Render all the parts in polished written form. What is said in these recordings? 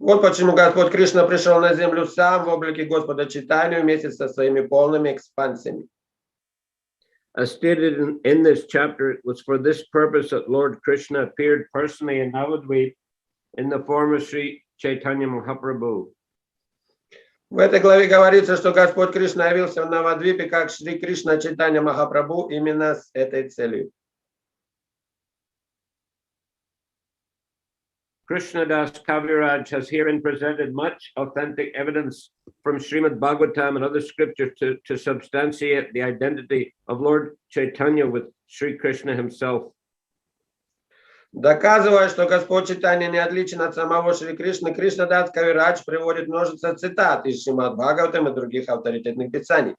Вот почему Господь Кришна пришел на землю сам в облике Господа Чайтаньи вместе со своими полными экспансиями. As stated in this chapter, it was for this purpose that Lord Krishna appeared personally in Navadvip in the form of Sri Chaitanya Mahaprabhu. В этой главе говорится, что Господь Кришна явился в Навадвипе как Шри Кришна Чайтанья Махапрабху именно с этой целью. Krishnadas Kaviraj has herein presented much authentic evidence from Srimad Bhagavatam and other scriptures to substantiate the identity of Lord Chaitanya with Sri Krishna himself. Доказывая, что Господь Чайтанья не отличен от самого Шри Кришны, Кришнадас Кавирадж приводит множество цитат из Шримад Бхагаватам и других авторитетных писаний.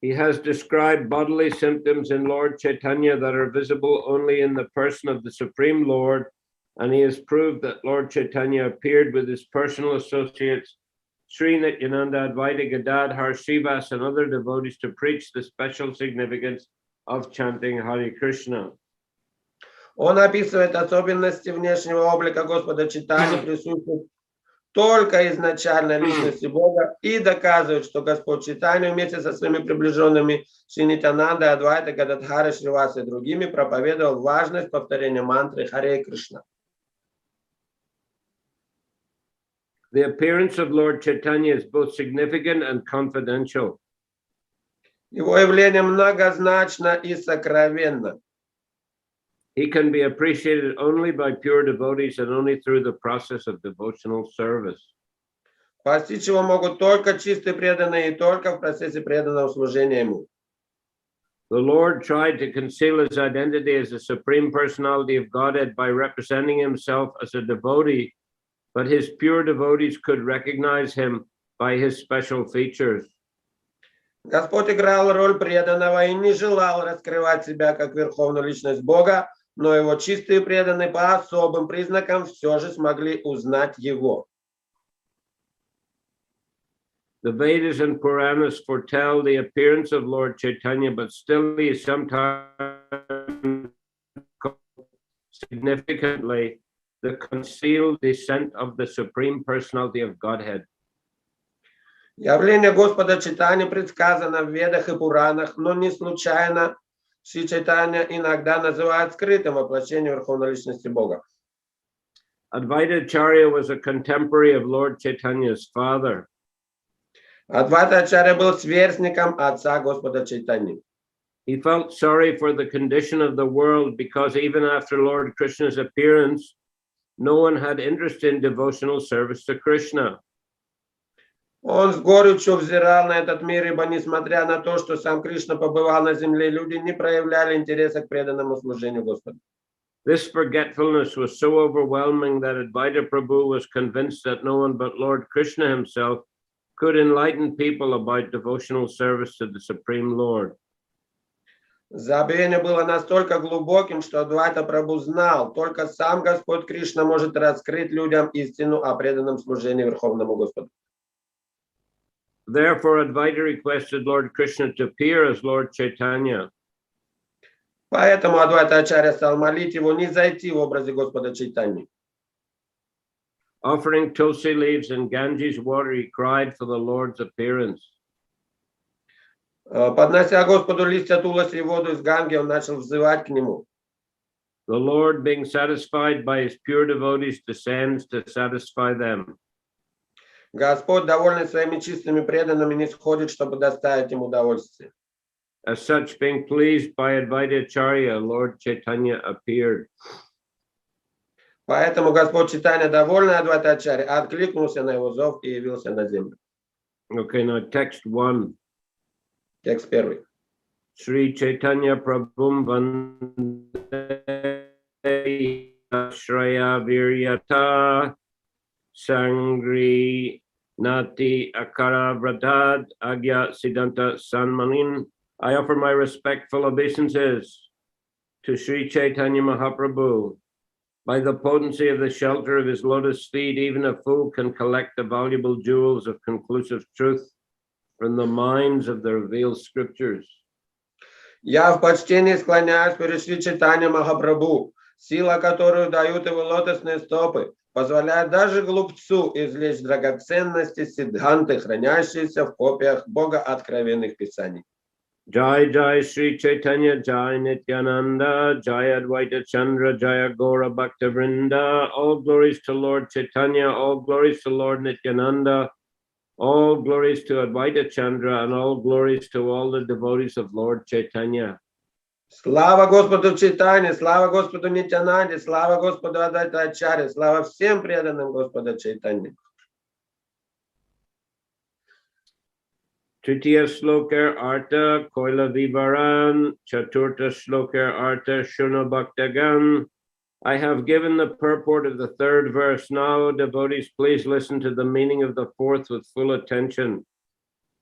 He has described bodily symptoms in Lord Chaitanya that are visible only in the person of the Supreme Lord, and he has proved that Lord Chaitanya appeared with his personal associates, Sri Nityananda, Advaita Gadadhar, Srivas, and other devotees to preach the special significance of chanting Hare Krishna. Он описывает особенности внешнего облика Господа Чайтаньи, присутствует только изначальной личности Бога, и доказывает, что Господь Чайтанья вместе со своими приближенными Шри Нитянандой, Адвайтой, Гададхарой, Шривасой и другими проповедовал важность повторения мантры Харе Кришна. The appearance of Lord Chaitanya is both significant and confidential. Его явление многозначно и сокровенно. He can be appreciated only by pure devotees and only through the process of devotional service. Постичь его могут только чистые преданные и только в процессе преданного служения ему. The Lord tried to conceal his identity as the Supreme Personality of Godhead by representing himself as a devotee, but his pure devotees could recognize him by his special features. Господь играл роль преданного и не желал раскрывать себя как верховную личность Бога, но его чистые преданные по особым признакам все же смогли узнать его. The Vedas and Puranas foretell the appearance of Lord Chaitanya, but still he is sometimes significantly the concealed descent of the Supreme Personality of Godhead. Явление Господа Чайтаньи предсказано в Ведах и Пуранах, но не случайно Шри Чайтанья иногда называют скрытым воплощением Верховной Личности Бога. Advaita Acharya was a contemporary of Lord Chaitanya's father. Адвайта Ачарья был сверстником отца Господа Чайтаньи. He felt sorry for the condition of the world because even after Lord Krishna's appearance, no one had interest in devotional service to Krishna. Он с горечью взирал на этот мир, ибо несмотря на то, что сам Кришна побывал на земле, люди не проявляли интереса к преданному служению Господу. This forgetfulness was so overwhelming that Advaita Prabhu was convinced that no one but Lord Krishna himself could enlighten people about devotional service to the Supreme Lord. Забвение было настолько глубоким, что Адвайта Прабху знал, только сам Господь Кришна может раскрыть людям истину о преданном служении Верховному Господу. Therefore, Advaita requested Lord Krishna to appear as Lord Chaitanya. Поэтому Адвайта Ачарья стал молить его не зайти в образе Господа Чайтаньи. Offering tulsi leaves and Ganges water, he cried for the Lord's appearance. Поднося Господу листья туласи и воду из Ганги, он начал взывать к нему. The Lord, being satisfied by his pure devotees, descends to satisfy them. Господь, довольный своими чистыми преданными, не сходит, чтобы доставить им удовольствие. As such, being pleased by Advaita Acharya, Lord Chaitanya appeared. Поэтому Господь Чайтанья, довольный Адвайта Ачарья, откликнулся на его зов и явился на землю. Okay, now text 1. Текст 1. Sri Chaitanya Prabhum Vande Shraya Viryata Sangri Nati Akara Vradad Agya Siddhanta Sanmanin. I offer my respectful obeisances to Sri Chaitanya Mahaprabhu. By the potency of the shelter of his lotus feet, even a fool can collect the valuable jewels of conclusive truth from the minds of the revealed scriptures. Я в почтении склоняюсь перед Шри Чайтаньей Махапрабху, сила, которую дают его лотосные стопы. позволяет даже глупцу извлечь драгоценности сиддханты, хранящиеся в копиях Бога откровенных писаний. Jai Jai Sri Chaitanya Jai Nityananda Jai Advaita Chandra Jaya Gora Bhakta Vrinda. All glories to Lord Chaitanya, all glories to Lord Nityananda, all glories to Advaita Chandra, and all glories to all the devotees of Lord Chaitanya. Слава Господу Чайтане, слава Господу Нитянанде, слава Господу Адвайта Ачарье, слава всем преданным Господа Чайтане. Tritiya Sloka Artha Koila Vivaran Chaturta Sloka Artha Shuna Bhaktagan. I have given the purport of the third verse. Now, devotees, please listen to the meaning of the fourth with full attention.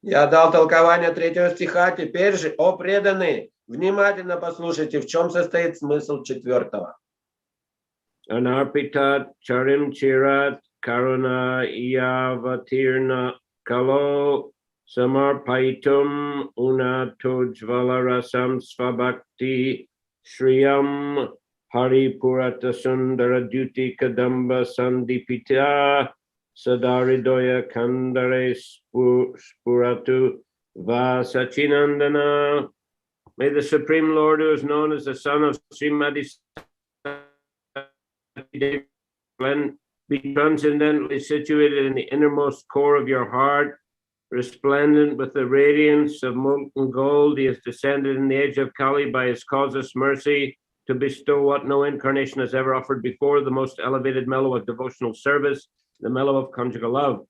Я дал толкование третьего стиха, теперь же, о преданные, внимательно послушайте, в чем состоит смысл четвертого. Anarpitat Charim Chirat Karuna Iyavatirna Kalo Samarpaitum Unatojvalarasam Svabhakti Shriyam Hari Purata Sundara Duti Kadamba Sandipita Sadaridoya Kandare Spuratu Vasachinandana. May the Supreme Lord, who is known as the son of Srimati be transcendently situated in the innermost core of your heart, resplendent with the radiance of molten gold. He has descended in the age of Kali by his causeless mercy to bestow what no incarnation has ever offered before, the most elevated mellow of devotional service, the mellow of conjugal love.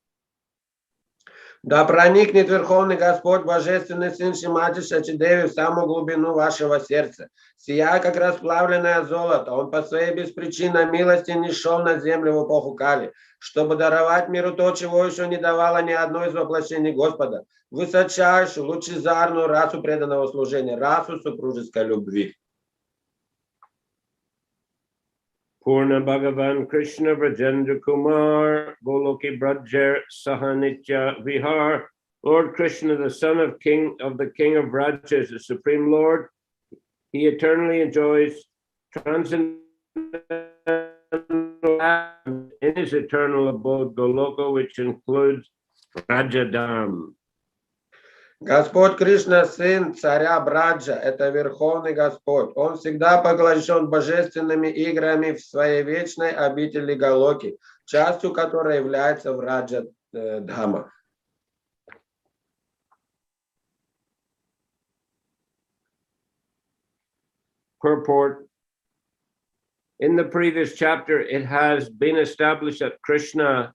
Да проникнет Верховный Господь, Божественный Сын Шримати Шачидеви в самую глубину вашего сердца. Сияя, как расплавленное золото, Он по своей беспричинной милости не шел на землю в эпоху Кали, чтобы даровать миру то, чего еще не давало ни одно из воплощений Господа, высочайшую, лучезарную расу преданного служения, расу супружеской любви. Purna Bhagavan Krishna Vrajendra Kumar Goloki Brajer Sahanitya Vihar. Lord Krishna, the son of the king of Vraja, is the supreme Lord. He eternally enjoys transcendental in his eternal abode Goloka, which includes Vrajadam. Господь Кришна, сын царя Браджа, это Верховный Господь. Он всегда поглощен божественными играми в своей вечной обители Галоки, частью которой является Враджа Дхама. Purport. In the previous chapter, it has been established that Krishna,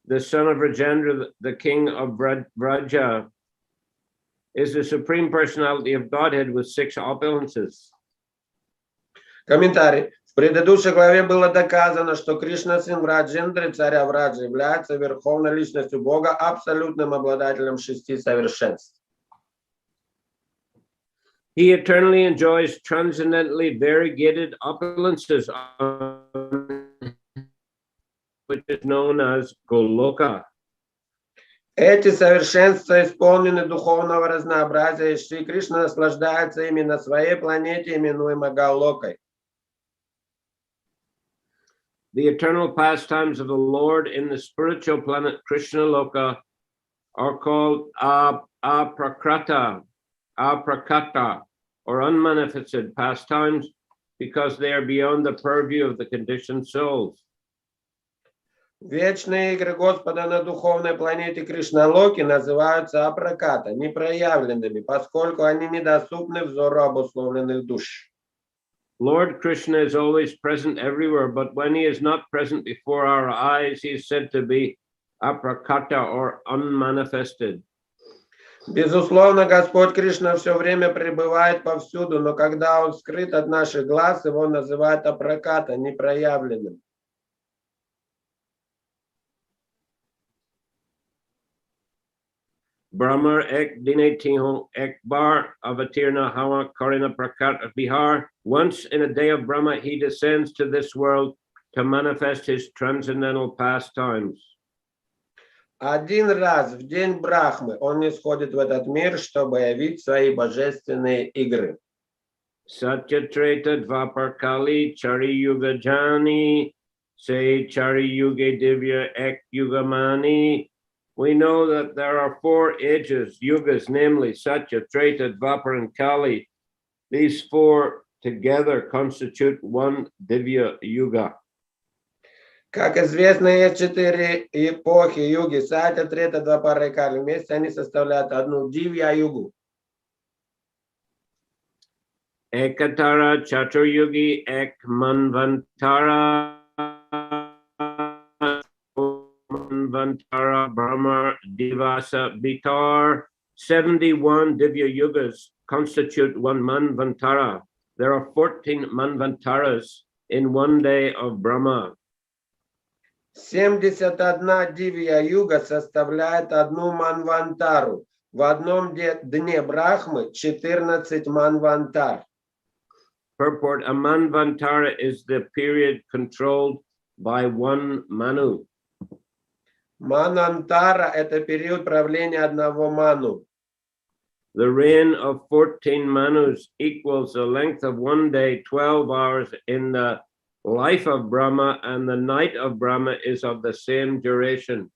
the son of Rajendra, the king of Vraja, is the supreme personality of Godhead with 6 opulences. Комментарий. В предыдущей главе было доказано, что Кришна, сын Враджендры, царя Враджи, является верховной личностью Бога, абсолютным обладателем 6 совершенств. He eternally enjoys transcendently variegated opulences, which is known as Goloka. Эти совершенства исполнены духовного разнообразия, и Шри Кришна наслаждается ими на своей планете, именуемой Галокой. The eternal pastimes of the Lord in the spiritual planet Krishna Loka are called aprakata, or unmanifested pastimes, because they are beyond the purview of the conditioned souls. Вечные игры Господа на духовной планете Кришналоки называются апраката, непроявленными, поскольку они недоступны взору обусловленных душ. Lord Krishna is always present everywhere, but when he is not present before our eyes, he is said to be aprakata or unmanifested. Безусловно, Господь Кришна все время пребывает повсюду, но когда Он скрыт от наших глаз, Его называют апраката, непроявленным. Brahma ek dine tiho ek bar avatirna hawa karina prakat bihar. Once in a day of Brahma, he descends to this world to manifest his transcendental pastimes. Один раз в день Брахмы Он нисходит в этот мир, чтобы явить свои божественные игры. Satyatreta dvapar kali chari yuga jani Se Chari Yuge Divya Ek Yugamani. We know that there are 4 ages, yugas, namely Satya, Treta, Dvapara, and Kali. These 4 together constitute one Divya Yuga. Как известно, есть 4 эпохи юги: Сатя, Трета, Двапара и Кали. Вместе они составляют одну Дивья-югу. Ekatara Chaturyugi Ek Manvantara Manvantara Brahma Divasa Bitar. 71 Divya Yugas constitute one Manvantara. There are 14 Manvantaras in one day of Brahma. 71 Дивья-юга составляет одну Манвантару. В одном дне Брахмы 14 Манвантар. Purport: a Manvantara is the period controlled by one Manu. Манантара – это период правления одного Ману. The reign of 14 Manus equals the length of one day, 12 hours in the life of Brahma, and the night of Brahma is of the same duration.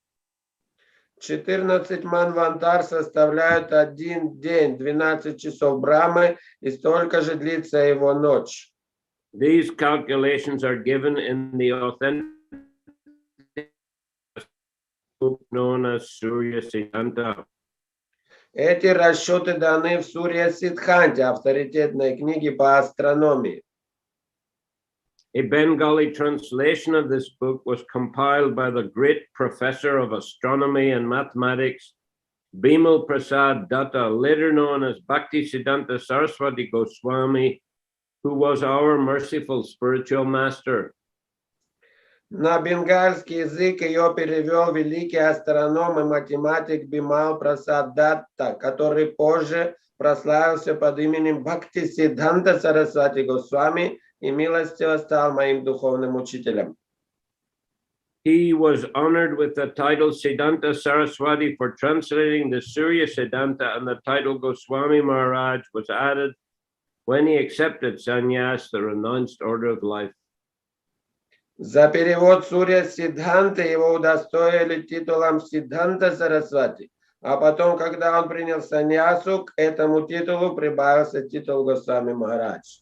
14 Манвантар составляют один день, 12 часов Брамы, и столько же длится его ночь. These calculations are given in the authentic book known as Surya Siddhanta. Эти расчеты даны в Сурья Сиддханте, авторитетной книге по астрономии. A Bengali translation of this book was compiled by the great professor of astronomy and mathematics, Bimal Prasad Datta, later known as Bhaktisiddhanta Saraswati Goswami, who was our merciful spiritual master. На бенгальский язык ее перевел великий астроном и математик Бимал Прасад Датта, который позже прославился под именем Бхактисиддханта Сарасвати Госвами и милостиво стал моим духовным учителем. He was honored with the title Siddhanta Saraswati for translating the Surya Siddhanta, and the title Goswami Maharaj was added when he accepted sannyas, the renounced order of life. За перевод Сурья Сиддханты его удостоили титулом Сиддханта Сарасвати, а потом, когда он принял саньясу, к этому титулу прибавился титул Госвами Махарадж.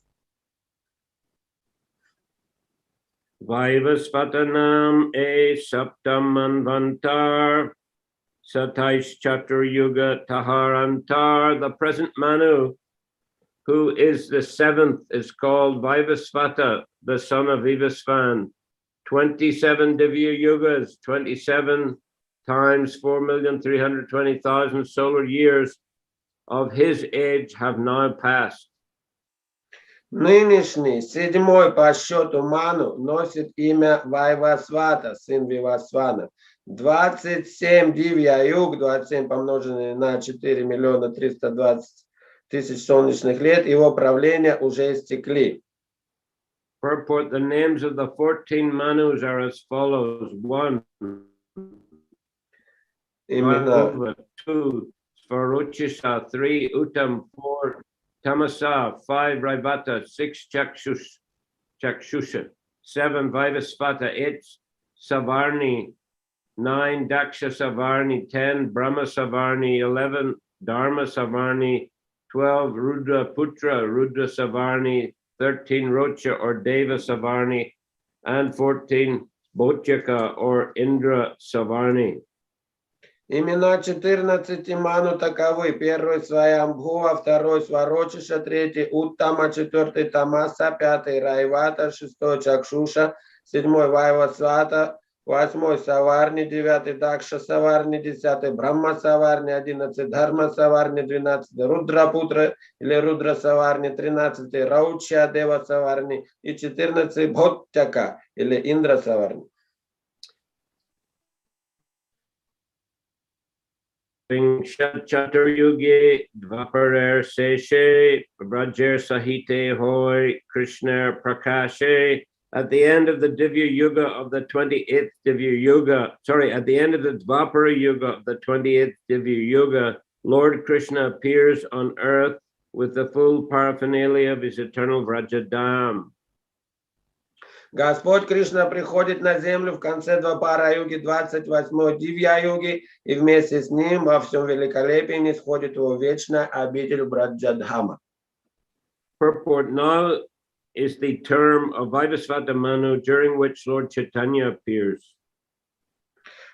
Vaivasvatanam e saptam manvantar sataish chatur yuga taharantar. The present Manu, who is the 7th, is called Vaivasvata, the son of Vivasvan. 27 Divya Yugas, 27 times 4,320,000 solar years of his age have now passed. Нынешний, 7-й по счету Ману, носит имя Вайвасвата, сын Вивасвана. 27 Дивья-юг, 27 помноженные на 4 320 000 солнечных лет, его правления уже истекли. Purport: the names of the 14 Manus are as follows: 1, Имена. 2, Svaruchisa, 3, Uttam, 4, Tamasa, 5, Raivata, 6, Chakshusha, 7, Vaivasvata, 8, Savarni, 9, Daksha Savarni, 10, Brahma Savarni, 11, Dharma Savarni, 12, Rudra Putra, Rudra Savarni, 13, Rocha or Deva Savarni, and 14, Bhojaka or Indra Savarni. Имена 14 Ману таковы: первый Сваямбхува, второй Сварочиша, третий Уттама, 4 Тамаса, 5 Райвата, 6 Чакшуша, 7 Вайвасвата, 8 Саварни, 9 Дакша Саварни, 10 Брахма Саварни, 11 Дхарма Саварни, 12 Рудра Путра или Рудра Саварни, 13 Рауча Дева Саварни и 14 Бхоттяка или Индра Саварни. Chaturyugi Dvaparer Seshe Brajer Sahite Hoy Krishna Prakashe. At the end of the Divya Yuga of the 28th Divya Yuga, at the end of the Dvapara Yuga of the 28th Divya Yuga, Lord Krishna appears on earth with the full paraphernalia of his eternal Vrajadam. Господь Кришна приходит на землю в конце Двапара-юги, 28-й Дивья-юги, и вместе с ним во всем великолепии нисходит его вечная обитель Браджадхама. Purport: now is the term of Vaidasvata Manu, during which Lord Chaitanya appears.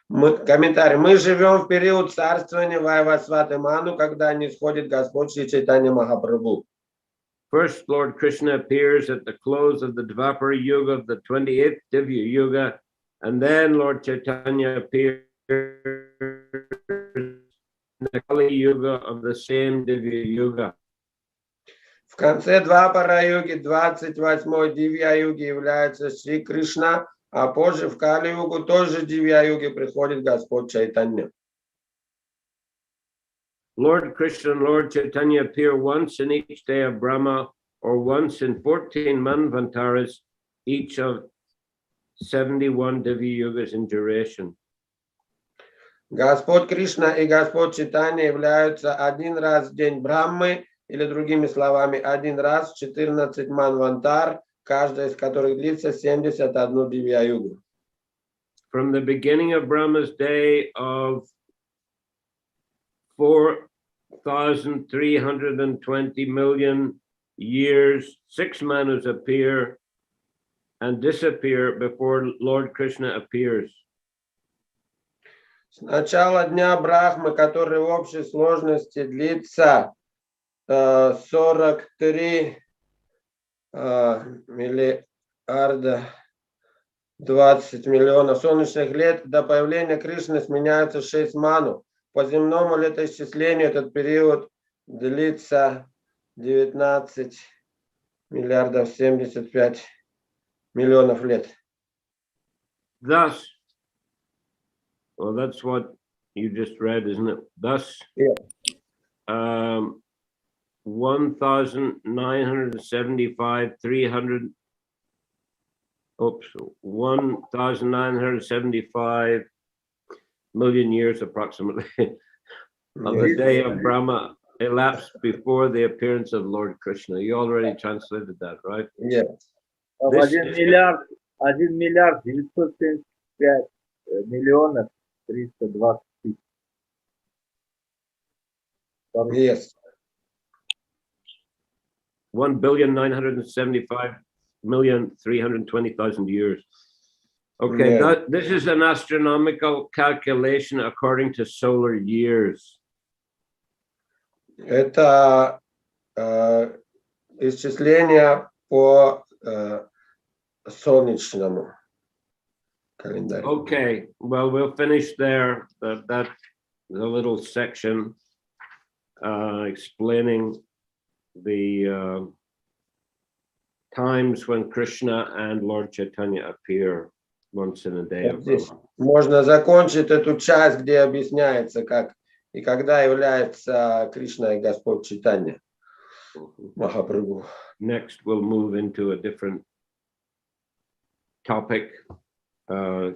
Комментарий. Мы живем в период царствования Вайвасваты Ману, когда нисходит Господь Шри Чайтанья Махапрабху. First, Lord Krishna appears at the close of the Dvapara Yuga of the 28th Divya Yuga, and then Lord Chaitanya appears in the Kali Yuga of the same Divya Yuga. В конце Двапара-юги, 28-й Дивья-юги, является Шри Кришна, а позже в Кали-югу, тоже Дивья-юге, приходит Господь Чайтанья. Lord Krishna and Lord Chaitanya appear once in each day of Brahma, or once in 14 Manvantaras, each of 71 Divya Yugas in duration. Господь Кришна и Господь Чайтанья являются один раз в день Брахмы, или другими словами, один раз в 14 Манвантар, каждая из которых длится 71 Дивья-югу. From the beginning of Brahma's day of 4,320 million years, 6 Manus appear and disappear before Lord Krishna appears. С начала дня Брахмы, который в общей сложности длится 43 миллиарда 20 миллионов солнечных лет, до появления Кришны сменяются 6 ману. По земному летоисчислению этот период длится 19 миллиардов 75 миллионов лет. Thus, well, that's what you just read, isn't it? Thus, Yeah. 1,975 million years approximately of the day of Brahma elapsed before the appearance of Lord Krishna. You already translated that, right? Yeah. 1 миллиард 975 миллионов 320 тысяч. Yes. 1,975,320,000 years. Okay, Yeah. this is an astronomical calculation according to solar years. Это исчисление по солнечному календарю. Okay, well, we'll finish there. That's a little section explaining the times when Krishna and Lord Chaitanya appear once in a day of Brahma. Можно закончить эту часть, где объясняется, как и когда является Кришна и Господь Чайтанья Махапрабху. Next, we'll move into a different topic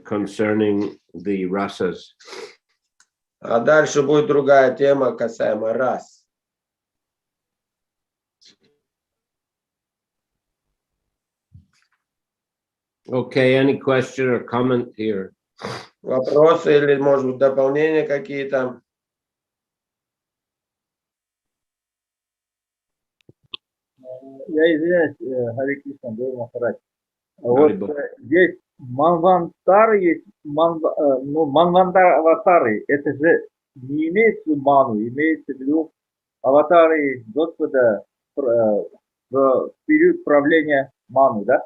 concerning the rasas. А дальше будет другая тема, касаемо рас. Okay, any question or comment here? Вопросы или, может быть, дополнения какие-то? Я извиняюсь, Харе Кришна, Бога Махарадж. Вот здесь Манвантар есть, Манвантар аватары, это же не имеется в виду ману, имеется в виду аватары Господа в период правления ману, да?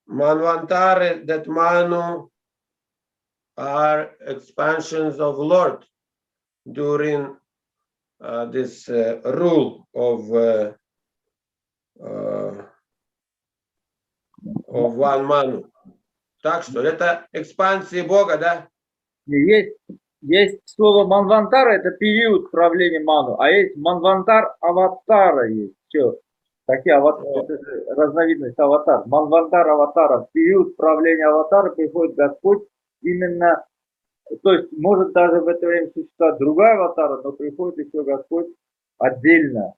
Manvantare, that Manu are expansions of Lord during this rule of one Manu. Так что это экспансии Бога, да? Есть слово Манвантара, это период правления ману, а есть Манвантар аватара есть. Все. Такие это разновидность аватар. Манвантар аватара. В период правления аватара приходит Господь именно, то есть может даже в это время существовать другая аватара, но приходит еще Господь отдельно,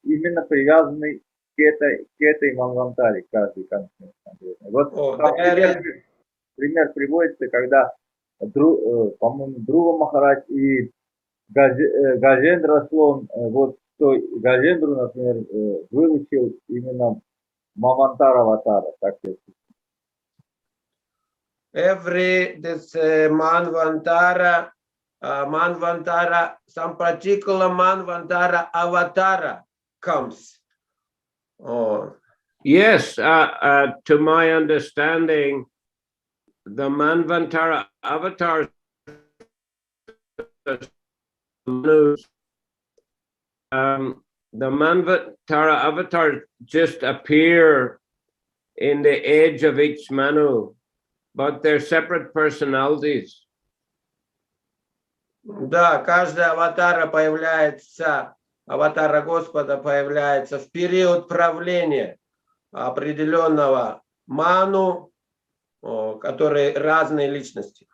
именно привязанный этой манвантаре каждый конкретно. Вот пример приводится, когда, по-моему, Друва Махарадж и Гажендра слон, вот Гажендру, например, выручил именно Мамантара аватара. Так every this manvantara, some particular manvantara avatara comes. Oh. Yes, to my understanding, the manvantara avatars, the manvantara avatars just appear in the age of each Manu, but they're separate personalities. Да, каждая аватара появляется, аватара Господа появляется в период правления определенного ману, которые разные личности.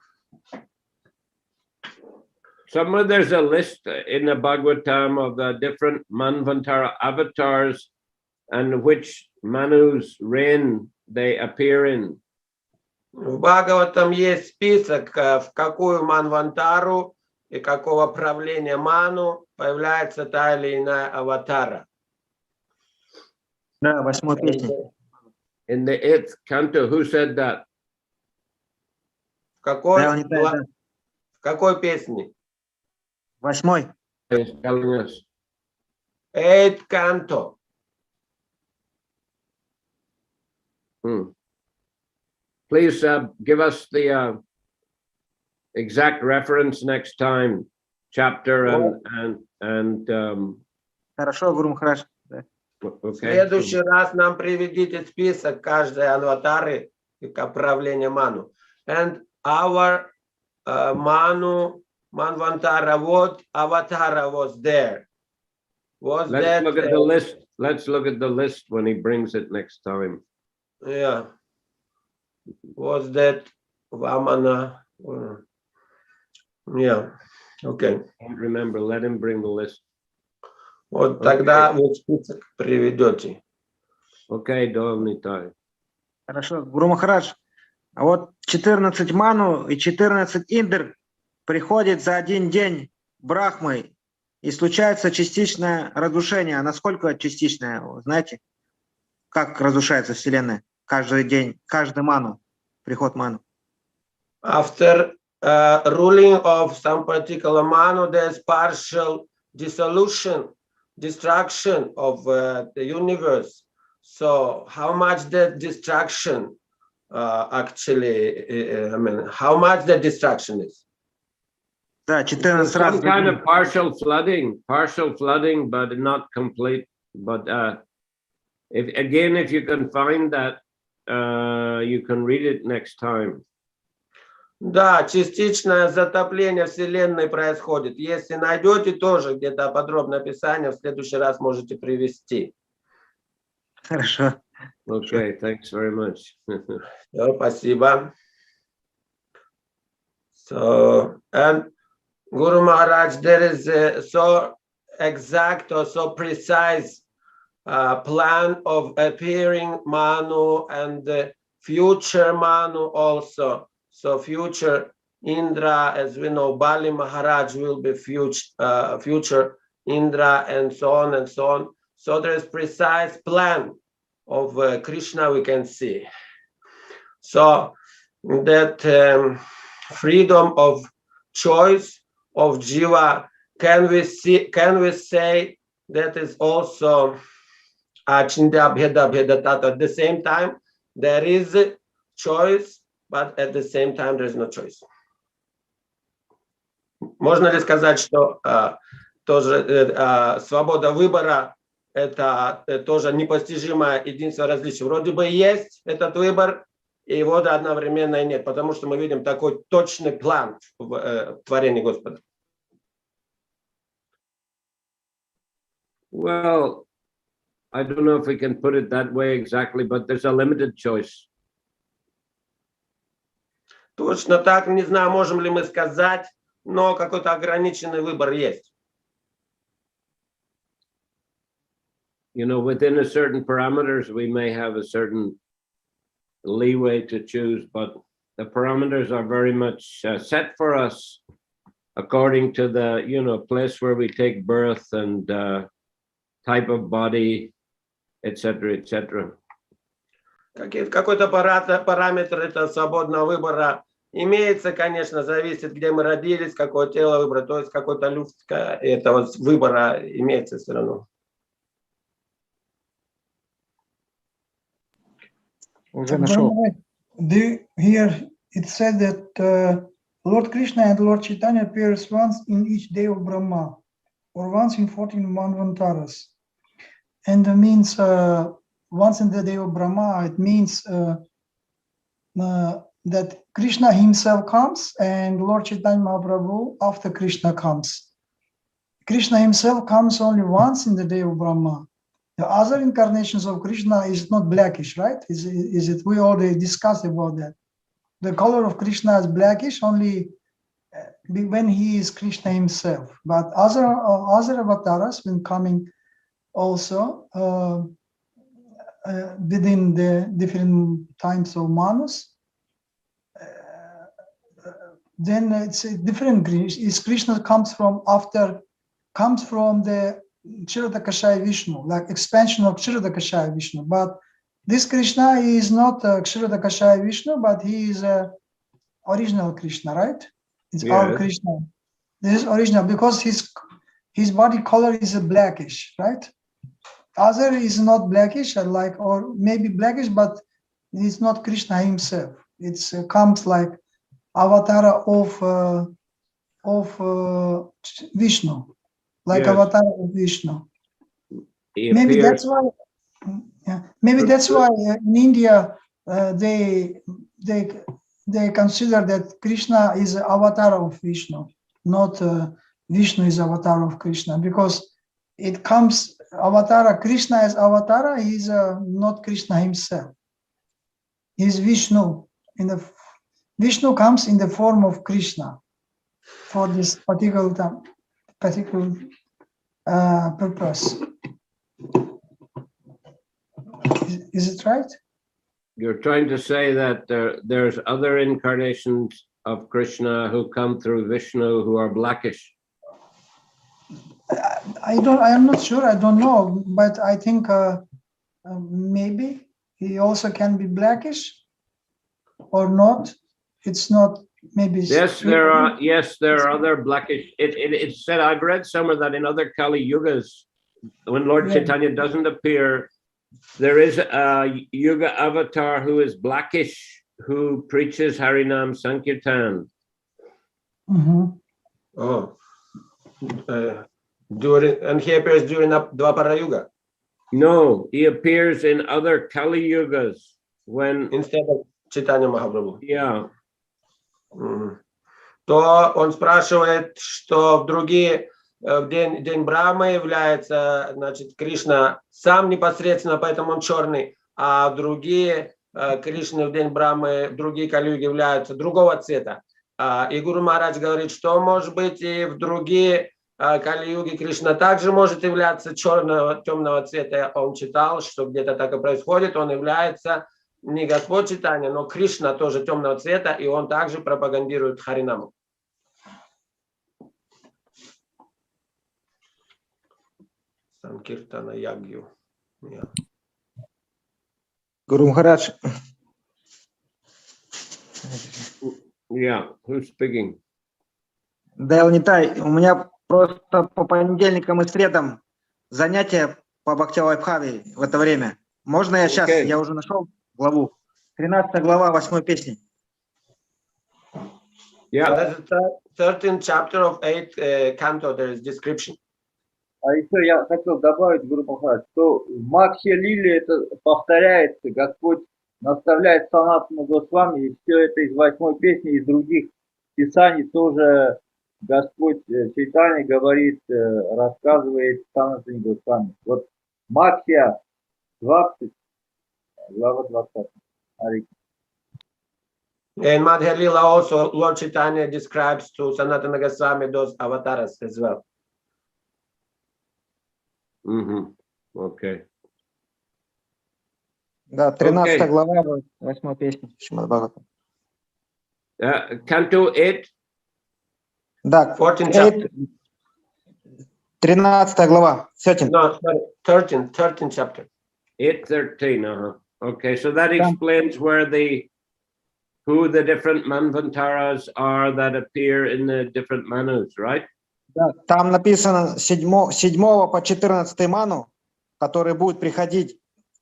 Somewhere there's a list in the Bhagavatam of the different Manvantara avatars and which Manu's reign they appear in. В Бхагаватам есть список, в какую манвантару и какого правления ману появляется та или иная аватара. Да, 8-й песня. In the 8th canto, who said that? В какой песне? 8-й. He's telling us. 8th canto. Please give us the exact reference next time, chapter and Хорошо, Гуру Махарадж. В следующий раз нам приведите список каждой аватары и правления ману. And our manvantara, what avatara was there? Was Let's that, look at the list. Let's look at the list when he brings it next time. Yeah. Was that Vamana? Yeah. Okay. I don't remember. Let him bring the list. Вот тогда вы список приведете. Okay, Dolnitai. Хорошо, Гуру Махарадж. А вот 14 ману и 14 индр приходит за один день Брахмы, и случается частичное разрушение. А насколько частичное, знаете? Как разрушается Вселенная? Каждый день, каждый ману, приход ману. After ruling of some particular manu, there's partial dissolution, destruction of the universe. So how much that destruction actually, I mean, how much the destruction is? Да, 14 раз. Some kind of partial flooding, but not complete. But if you can find that, you can read it next time. Да, частичное затопление Вселенной происходит. Если найдете тоже где-то подробное описание, в следующий раз можете привести. Хорошо. Okay, thanks very much. Спасибо. So, and Guru Maharaj, there is a so exact or so precise plan of appearing Manu and the future Manu also. So future Indra, as we know, Bali Maharaj will be future Indra, and so on and so on. So there is precise plan of Krishna we can see. So that freedom of choice of Jiva, can we say that is also Achindya Bheda Bheda Tata. At the same time, there is a choice, but at the same time, there is no choice. Можно ли сказать, что тоже свобода выбора – это тоже непостижимое единство различий? Вроде бы есть этот выбор, и его одновременно нет, потому что мы видим такой точный план в творении Господа. Well, I don't know if we can put it that way exactly, but there's a limited choice. Точно так, не знаю, можем ли мы сказать, но какой-то ограниченный выбор есть. you know, within a certain parameters, we may have a certain leeway to choose, but the parameters are very much set for us according to the, you know, place where we take birth and type of body, etc., etc. Какой-то параметр это свободного выбора имеется, конечно, зависит, где мы родились, какое тело выбрать, то есть какой-то люфт этого выбора имеется все равно. Уже нашел. Here it said that Lord Krishna and Lord Chaitanya appears once in each day of Brahma, or once in 14 Manvantaras. And it means once in the day of Brahma, it means that Krishna himself comes and Lord Chaitanya Mahaprabhu after Krishna comes. Krishna himself comes only once in the day of Brahma. The other incarnations of Krishna is not blackish, right? Is it? We already discussed about that. The color of Krishna is blackish only when he is Krishna himself. But other avatars, when coming also within the different times of Manus, then it's a different. Is Krishna comes from the Kshirodakashaya Vishnu, like expansion of Kshirodakashaya Vishnu. But this Krishna is not Kshirodakashaya Vishnu, but he is original Krishna, right? It's our Krishna. This is original because his body color is a blackish, right? Other is not blackish, like, or maybe blackish, but it's not Krishna himself. It's comes like avatar of Vishnu. Like avatar of Vishnu. Maybe that's why. Yeah, maybe that's why in India they consider that Krishna is an avatar of Vishnu, not Vishnu is avatar of Krishna, because it comes avatara. Krishna as avatara, he is not Krishna himself. He is Vishnu. Vishnu comes in the form of Krishna for this particular purpose. Is it right? You're trying to say that there's other incarnations of Krishna who come through Vishnu who are blackish. I am not sure. I don't know, but I think maybe he also can be blackish or not. It's not. Maybe yes, there are other blackish. It's said, I've read somewhere that in other Kali Yugas, when Lord Chaitanya doesn't appear, there is a Yuga avatar who is blackish, who preaches Harinam Sankirtan. Mm-hmm. Oh, and he appears during Dwapara Yuga? No, he appears in other Kali Yugas when instead of Chaitanya Mahaprabhu. Yeah. То он спрашивает, что в день Брахмы является, значит, Кришна сам непосредственно, поэтому он черный, а другие Кришны в день Брахмы, другие Кали-юги являются другого цвета. И Гуру Махарадж говорит, что может быть и в другие Кали-юги Кришна также может являться черного, темного цвета. Он читал, что где-то так и происходит, он является не Господь Чайтанья, но Кришна тоже темного цвета, и он также пропагандирует Харинаму. Санкиртана Ягью. Гуру Махарадж. Yeah, who's speaking? Дайл Нитай, у меня просто по понедельникам и средам занятия по Бхактиведанте в это время. Можно я сейчас? Я уже нашел главу. 13 глава 8 песни. Yeah, 13th chapter of 8th canto, there is description. А еще я хотел добавить, Гуру Махарадж, что в Макхе-лиле это повторяется, Господь наставляет Санатану Госвами, и все это из 8 песни, из других писаний тоже Господь Чайтанья говорит, рассказывает Санатане Госвами. Вот Макхе 20, глава 20. In Madhya-lila also, Lord Chaitanya describes to Sanatana Goswami those avatars as well. Mm-hmm. Okay. Да, 13 Окей. глава, 8 песня. Шримад Бхагаватам. Canto 8. Да, 14 chapter. 13 глава, 13. No, sorry, 13 chapter. 8:13. Okay, so that explains where who the different manvantaras are that appear in the different manus, right? Да, там написано 7 по 14 ману, который будет приходить,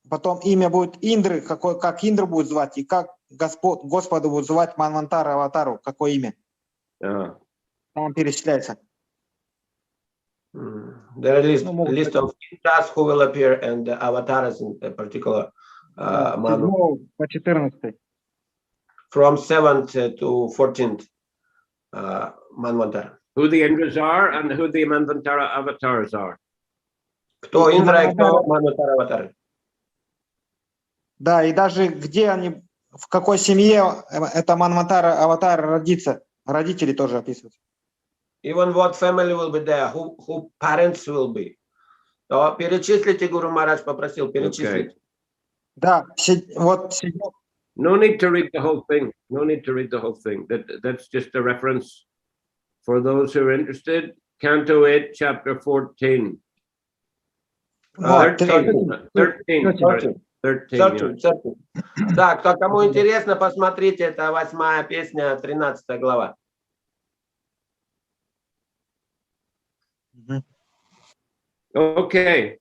потом имя будет Индры, как Индра будет звать, и как Господа будет звать Манвантара Аватару, какое имя. Там перечисляется. There is list of Indras who will appear and the avatars in a particular manu. 7 по 14. From 7th to 14th Manvantara. Who the Indras are and who the Manvantara avatars are. Кто Индра и кто Манвантара аватар. Да, и даже где они, в какой семье это Манвантара Аватар родится, родители тоже описываются. Even what family will be there, who parents will be. То перечислите, Гуру Махарадж попросил, перечислить. Да, вот 7. No need to read the whole thing. No need to read the whole thing. That's just a reference for those who are interested. Canto 8, chapter 14. 13. Да, кому интересно, посмотрите, это 8 песня, 13 глава. Okay.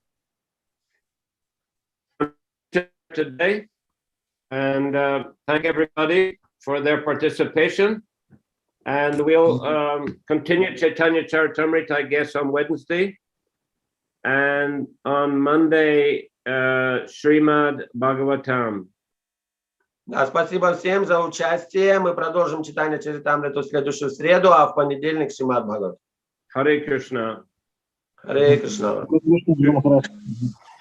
Today, and thank everybody for their participation. And we'll continue Chaitanya Charitamrita, I guess, on Wednesday. And on Monday, Srimad Bhagavatam. Да, спасибо всем за участие. Мы продолжим читание Чаритамриту в следующую среду, а в понедельник Шримад Бхагаватам. Hare Krishna. Hare Krishna.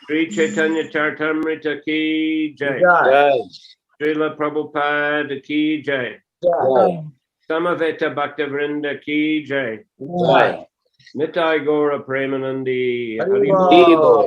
Sri Chaitanya Charitamrita ki jai. Shrila Prabhupade ki jai. Samaveta Bhaktivinoda ki jai. Nitai Gora Premanandi.